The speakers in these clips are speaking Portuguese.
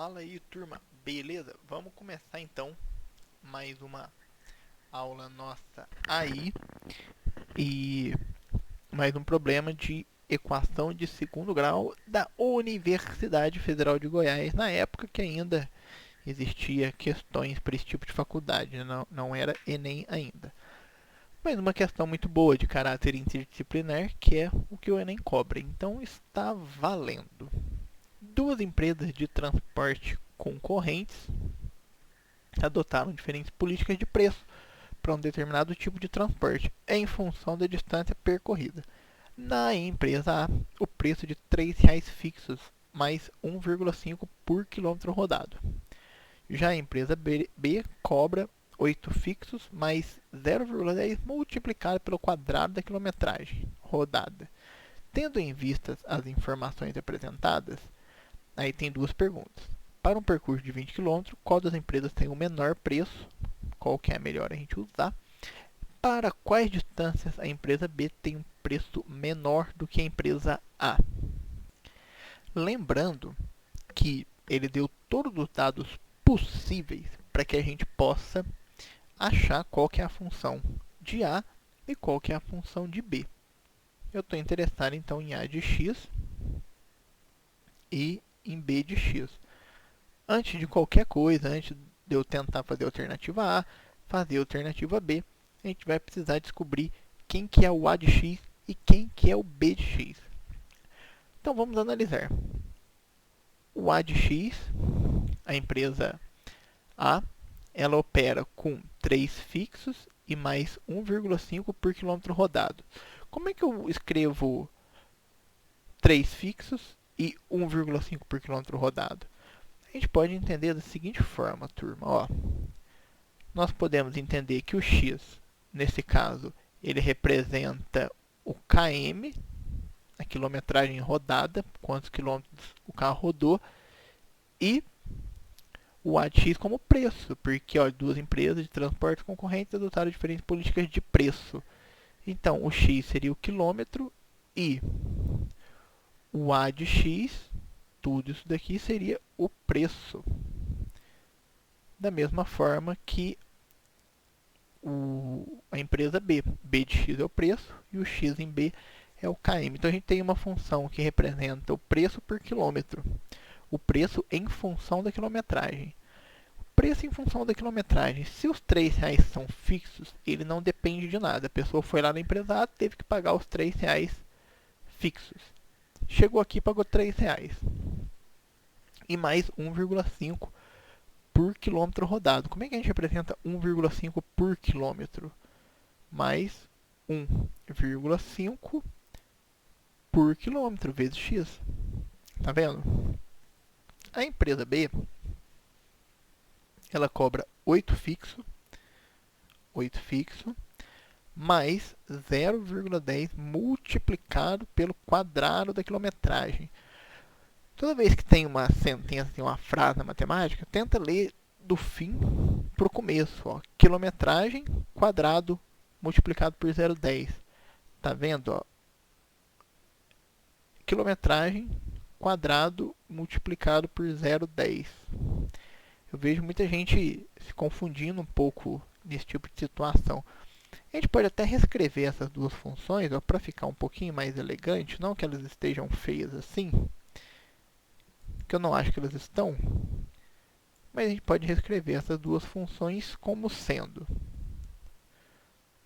Fala aí, turma. Beleza? Vamos começar então mais uma aula nossa aí e mais um problema de equação de segundo grau da Universidade Federal de Goiás, na época que ainda existia questões para esse tipo de faculdade, não era Enem ainda. Mas uma questão muito boa de caráter interdisciplinar, que é o que o Enem cobra. Então está valendo. Duas empresas de transporte concorrentes adotaram diferentes políticas de preço para um determinado tipo de transporte em função da distância percorrida. Na empresa A, o preço de R$ 3,00 fixos mais 1,5 por quilômetro rodado. Já a empresa B cobra 8 fixos mais 0,10 multiplicado pelo quadrado da quilometragem rodada. Tendo em vista as informações apresentadas, aí tem duas perguntas. Para um percurso de 20 km, qual das empresas tem o menor preço? Qual que é a melhor a gente usar? Para quais distâncias a empresa B tem um preço menor do que a empresa A? Lembrando que ele deu todos os dados possíveis para que a gente possa achar qual que é a função de A e qual que é a função de B. Eu estou interessado então em A de x e em B de x. Antes de qualquer coisa, antes de eu tentar fazer a alternativa A, fazer a alternativa B, a gente vai precisar descobrir quem que é o A de x e quem que é o B de x. Então vamos analisar. O A de x, a empresa A, ela opera com 3 fixos e mais 1,5 por quilômetro rodado. Como é que eu escrevo 3 fixos e 1,5 por quilômetro rodado? A gente pode entender da seguinte forma, turma. Ó, nós podemos entender que o x, nesse caso, ele representa o km, a quilometragem rodada, quantos quilômetros o carro rodou, e o A de x como preço, porque ó, duas empresas de transporte concorrentes adotaram diferentes políticas de preço. Então, o x seria o quilômetro e o A de x, tudo isso daqui seria o preço. Da mesma forma que a empresa B. B de x é o preço e o x em B é o km. Então a gente tem uma função que representa o preço por quilômetro. O preço em função da quilometragem. O preço em função da quilometragem. Se os R$ 3,00 são fixos, ele não depende de nada. A pessoa foi lá na empresa A, teve que pagar os R$ 3,00 fixos. Chegou aqui e pagou R$ 3,00. E mais 1,5 por quilômetro rodado. Como é que a gente representa 1,5 por quilômetro? Mais 1,5 por quilômetro vezes x. Tá vendo? A empresa B, ela cobra 8 fixo, mais 0,10 multiplicado pelo quadrado da quilometragem. Toda vez que tem uma sentença, tem uma frase na matemática, tenta ler do fim para o começo. Ó. Quilometragem quadrado multiplicado por 0,10. Tá vendo? Ó? Quilometragem quadrado multiplicado por 0,10. Eu vejo muita gente se confundindo um pouco nesse tipo de situação. A gente pode até reescrever essas duas funções para ficar um pouquinho mais elegante, não que elas estejam feias assim, que eu não acho que elas estão, mas a gente pode reescrever essas duas funções como sendo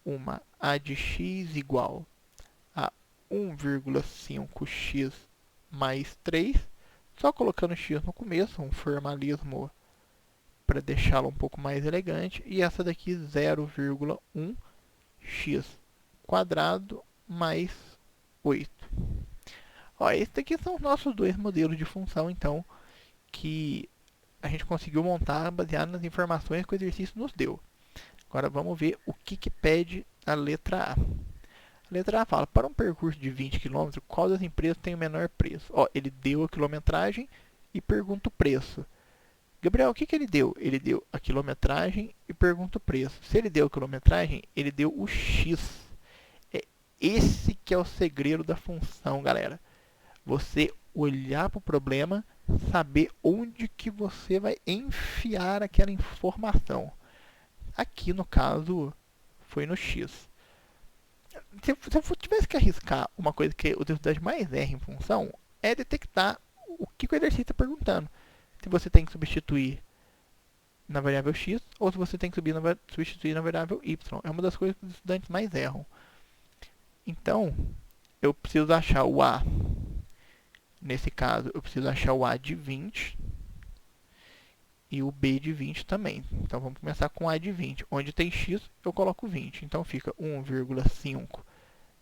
uma A de x igual a 1,5x mais 3, só colocando x no começo, um formalismo para deixá-la um pouco mais elegante, e essa daqui 0,1x quadrado mais 8. Ó, esses aqui são os nossos dois modelos de função, então, que a gente conseguiu montar baseado nas informações que o exercício nos deu. Agora vamos ver o que pede a letra A. A letra A fala, para um percurso de 20 km, qual das empresas tem o menor preço? Ó, ele deu a quilometragem e pergunta o preço. Gabriel, o que ele deu? Ele deu a quilometragem e pergunta o preço. Se ele deu a quilometragem, ele deu o x. É esse que é o segredo da função, galera. Você olhar para o problema, saber onde que você vai enfiar aquela informação. Aqui, no caso, foi no X. Se eu tivesse que arriscar uma coisa que o universidade mais erra em função, é detectar o que o exercício está perguntando. Se você tem que substituir na variável x ou se você tem que substituir na variável y. É uma das coisas que os estudantes mais erram. Então, eu preciso achar o a. Nesse caso, eu preciso achar o a de 20 e o b de 20 também. Então, vamos começar com a de 20. Onde tem x, eu coloco 20. Então, fica 1,5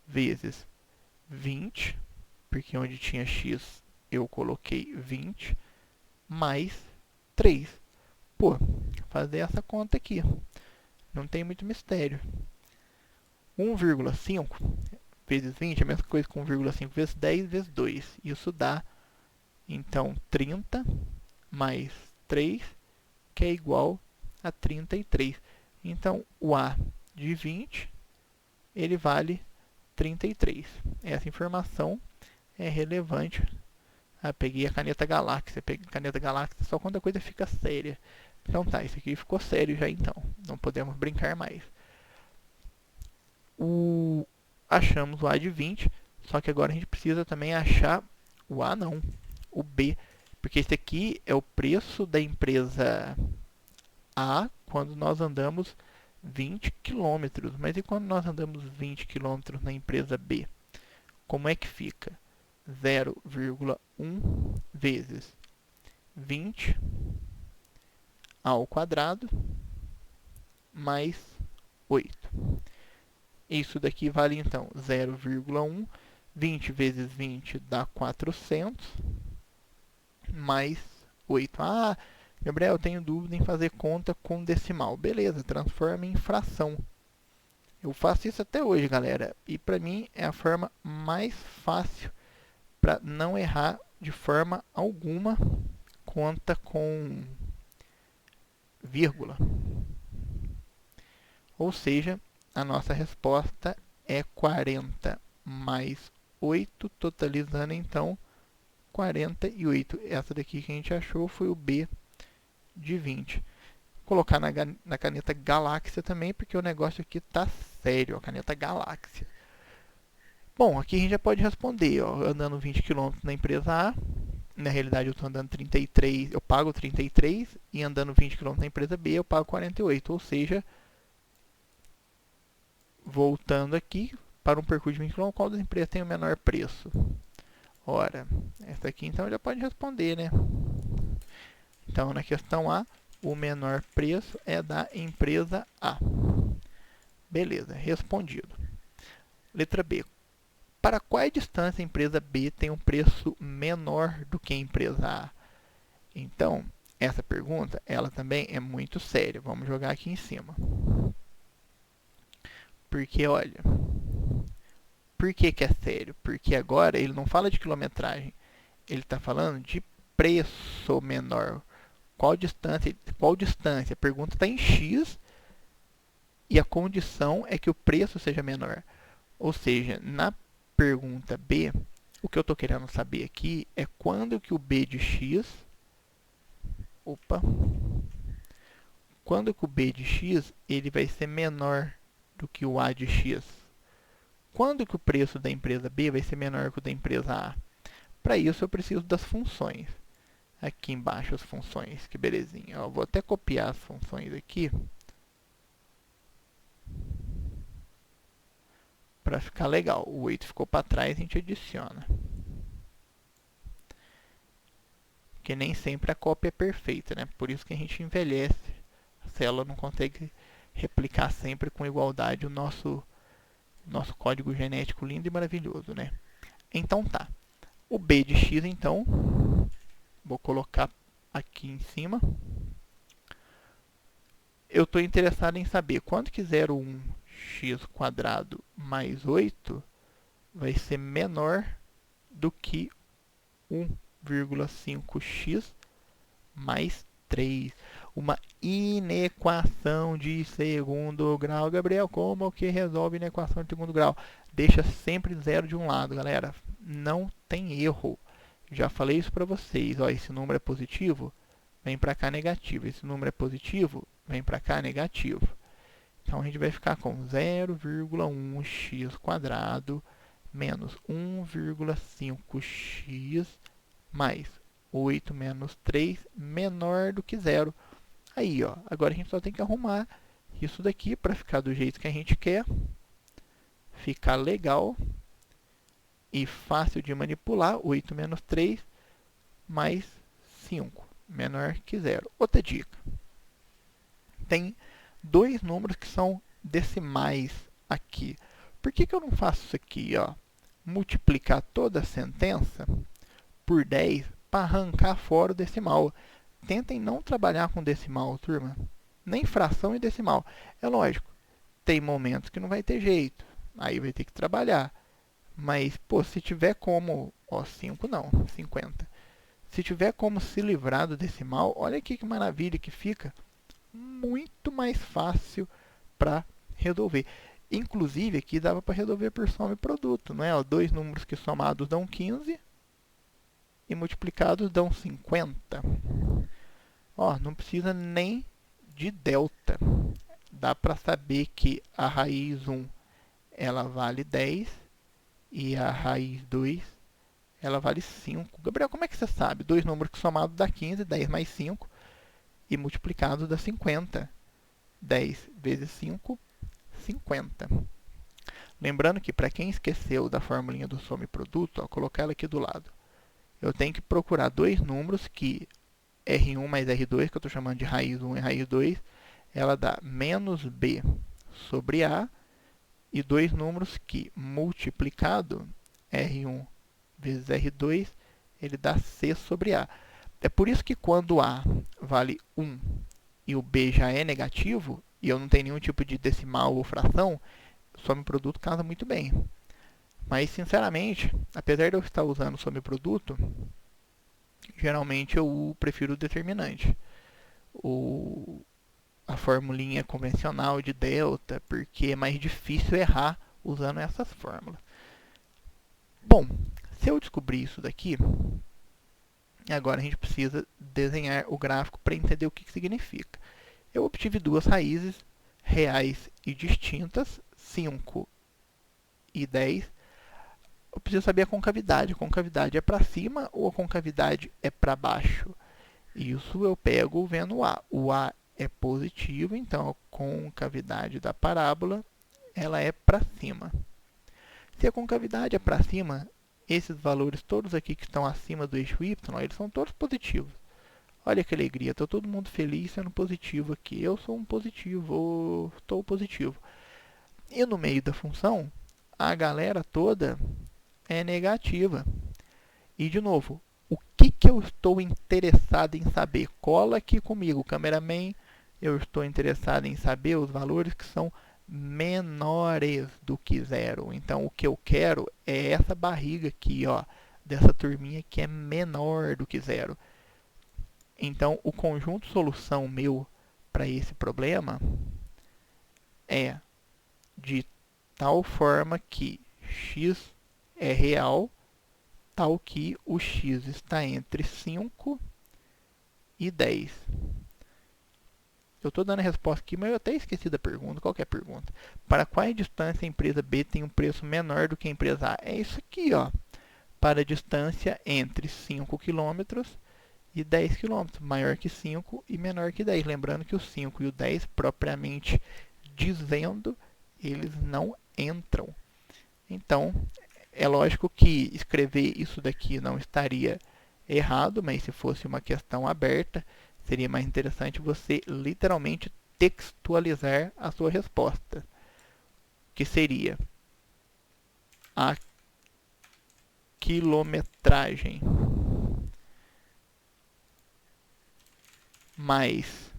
vezes 20, porque onde tinha x, eu coloquei 20, mais 3. Pô, fazer essa conta aqui. Não tem muito mistério. 1,5 vezes 20 é a mesma coisa que 1,5 vezes 10 vezes 2. Isso dá, então, 30 mais 3, que é igual a 33. Então, o A de 20, ele vale 33. Essa informação é relevante. Peguei a caneta galáxia. Peguei a caneta galáxia só quando a coisa fica séria. Então tá, isso aqui ficou sério já então. Não podemos brincar mais. Achamos o A de 20, só que agora a gente precisa também achar o A não, o B. Porque esse aqui é o preço da empresa A quando nós andamos 20 km. Mas e quando nós andamos 20 km na empresa B? Como é que fica? 0,1 vezes 20 ao quadrado mais 8. Isso daqui vale então 0,1. 20 vezes 20 dá 400 mais 8. Ah, Gabriel, eu tenho dúvida em fazer conta com decimal. Beleza, transforma em fração. Eu faço isso até hoje, galera. E para mim é a forma mais fácil para não errar de forma alguma conta com vírgula. Ou seja, a nossa resposta é 40 mais 8, totalizando então 48. Essa daqui que a gente achou foi o B de 20. Vou colocar na caneta galáxia também, porque o negócio aqui tá sério, a caneta galáxia. Bom, aqui a gente já pode responder, ó, andando 20 km na empresa A. Na realidade eu estou andando 33, eu pago 33, e andando 20 km na empresa B eu pago 48, ou seja, voltando aqui para um percurso de 20 km, qual das empresas tem o menor preço? Ora, essa aqui então já pode responder, né? Então, na questão A, o menor preço é da empresa A. Beleza, respondido. Letra B. Para qual distância a empresa B tem um preço menor do que a empresa A? Então, essa pergunta, ela também é muito séria. Vamos jogar aqui em cima. Porque, olha, por que é sério? Porque agora ele não fala de quilometragem, ele está falando de preço menor. Qual distância? Qual distância? A pergunta está em X e a condição é que o preço seja menor. Ou seja, na pergunta B, o que eu estou querendo saber aqui é quando que o B de X... Quando que o B de X ele vai ser menor do que o A de X? Quando que o preço da empresa B vai ser menor que o da empresa A? Para isso eu preciso das funções. Aqui embaixo as funções, que belezinha. Eu vou até copiar as funções aqui para ficar legal. O 8 ficou para trás, a gente adiciona. Porque nem sempre a cópia é perfeita, né? Por isso que a gente envelhece. A célula não consegue replicar sempre com igualdade o nosso código genético lindo e maravilhoso, né? Então tá. O B de x, então, vou colocar aqui em cima. Eu estou interessado em saber quanto que 0,1x² mais 8 vai ser menor do que 1,5x mais 3. Uma inequação de segundo grau. Gabriel, como que resolve inequação de segundo grau? Deixa sempre zero de um lado, galera. Não tem erro. já falei isso para vocês. Ó, esse número é positivo, vem para cá negativo. Esse número é positivo, vem para cá negativo. Então a gente vai ficar com 0,1x² menos 1,5x mais 8 menos 3 menor do que zero. Aí, ó, agora a gente só tem que arrumar isso daqui para ficar do jeito que a gente quer. Ficar legal e fácil de manipular. 8 menos 3 mais 5 menor que zero. Outra dica. Tem dois números que são decimais aqui. Por que eu não faço isso aqui, ó? Multiplicar toda a sentença por 10 para arrancar fora o decimal. Tentem não trabalhar com decimal, turma. Nem fração e decimal. É lógico, tem momentos que não vai ter jeito. Aí vai ter que trabalhar. Mas, pô, se tiver como... Ó, 5 não, 50. Se tiver como se livrar do decimal, olha aqui que maravilha que fica. Muito mais fácil para resolver. Inclusive, aqui dava para resolver por soma e produto, não é? Ó, dois números que somados dão 15 e multiplicados dão 50. Ó, não precisa nem de delta. Dá para saber que a raiz 1 ela vale 10 e a raiz 2 ela vale 5. Gabriel, como é que você sabe? Dois números que somados dá 15, 10 mais 5 e multiplicados dá 50. 10 vezes 5, 50. Lembrando que para quem esqueceu da formulinha do soma e produto, ó, colocar ela aqui do lado. Eu tenho que procurar dois números que R1 mais R2, que eu estou chamando de raiz 1 e raiz 2, ela dá menos B sobre A, e dois números que, multiplicado, R1 vezes R2, ele dá C sobre A. É por isso que quando A vale 1 e o B já é negativo, e eu não tenho nenhum tipo de decimal ou fração, soma e produto casa muito bem. Mas, sinceramente, apesar de eu estar usando soma e produto, geralmente eu prefiro o determinante. A formulinha convencional de delta, porque é mais difícil errar usando essas fórmulas. Bom, se eu descobrir isso daqui, agora a gente precisa desenhar o gráfico para entender o que significa. Eu obtive duas raízes reais e distintas, 5 e 10. Eu preciso saber a concavidade. A concavidade é para cima ou a concavidade é para baixo? Isso eu pego vendo o A. O A é positivo, então a concavidade da parábola ela é para cima. Se a concavidade é para cima, esses valores todos aqui que estão acima do eixo y, eles são todos positivos. Olha que alegria, está todo mundo feliz sendo positivo aqui. Eu sou um positivo, estou positivo. E no meio da função, a galera toda é negativa. E de novo, o que eu estou interessado em saber? Cola aqui comigo, cameraman. Eu estou interessado em saber os valores que são menores do que zero. Então, o que eu quero é essa barriga aqui, ó, dessa turminha que é menor do que zero. Então, o conjunto solução meu para esse problema é de tal forma que x é real, tal que o x está entre 5 e 10. Eu estou dando a resposta aqui, mas eu até esqueci da pergunta. Qual que é a pergunta? Para qual distância a empresa B tem um preço menor do que a empresa A? É isso aqui, ó. Para a distância entre 5 km e 10 km, maior que 5 e menor que 10. Lembrando que o 5 e o 10, propriamente dizendo, eles não entram. Então, é lógico que escrever isso daqui não estaria errado, mas se fosse uma questão aberta, seria mais interessante você literalmente textualizar a sua resposta, que seria a quilometragem mais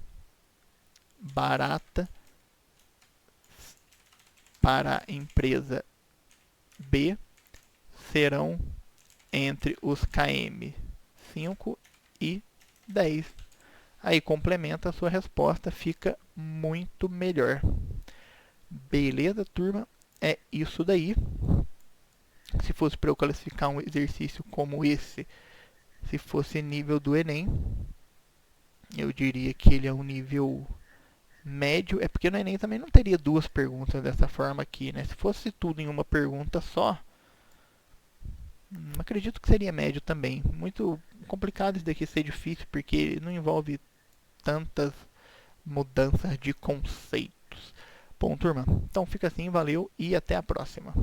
barata para a empresa B serão entre os km 5 e 10. Aí complementa a sua resposta, fica muito melhor. Beleza, turma? É isso daí. Se fosse para eu classificar um exercício como esse Se fosse nível do Enem, eu diria que ele é um nível médio. É porque no Enem também não teria duas perguntas dessa forma aqui, né? Se fosse tudo em uma pergunta só, acredito que seria médio também. Muito complicado isso daqui ser difícil, porque não envolve tantas mudanças de conceitos. Bom, turma, então fica assim, valeu e até a próxima.